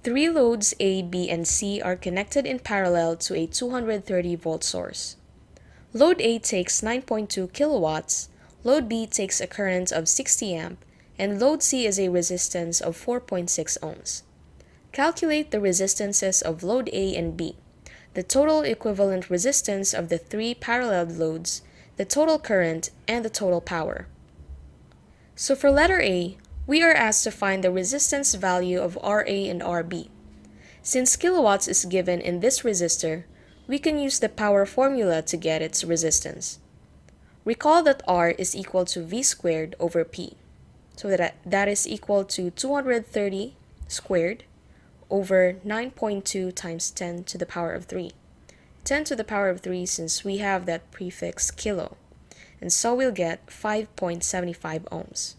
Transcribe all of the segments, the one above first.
Three loads A, B, and C are connected in parallel to a 230-volt source. Load A takes 9.2 kilowatts, load B takes a current of 60 amp, and load C is a resistance of 4.6 ohms. Calculate the resistances of load A and B, the total equivalent resistance of the three parallel loads, the total current, and the total power. So for letter A, we are asked to find the resistance value of RA and RB. Since kilowatts is given in this resistor, we can use the power formula to get its resistance. Recall that R is equal to V squared over P, so that is equal to 230 squared over 9.2 times 10 to the power of 3. 10 to the power of 3 since we have that prefix kilo, and so we'll get 5.75 ohms.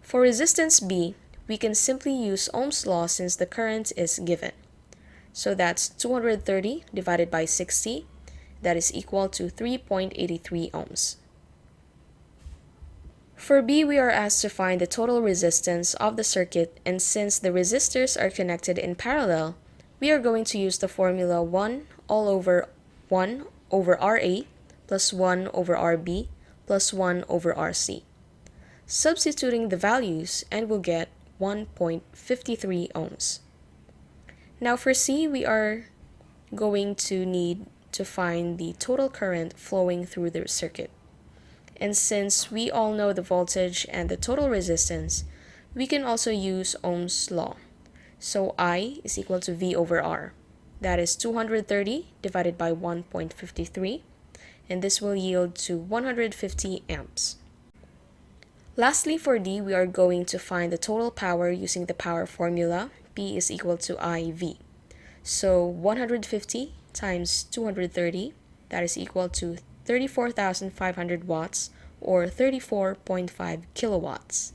For resistance B, we can simply use Ohm's law since the current is given. So that's 230 divided by 60, that is equal to 3.83 ohms. For B, we are asked to find the total resistance of the circuit, and since the resistors are connected in parallel, we are going to use the formula 1 over RA plus 1 over RB plus 1 over RC. Substituting the values, and we'll get 1.53 ohms. Now for C, we are going to need to find the total current flowing through the circuit. And since we all know the voltage and the total resistance, we can also use Ohm's law. So I is equal to V over R. That is 230 divided by 1.53, and this will yield to 150 amps. Lastly, for D, we are going to find the total power using the power formula. P is equal to IV. So 150 times 230, that is equal to 34,500 watts or 34.5 kilowatts.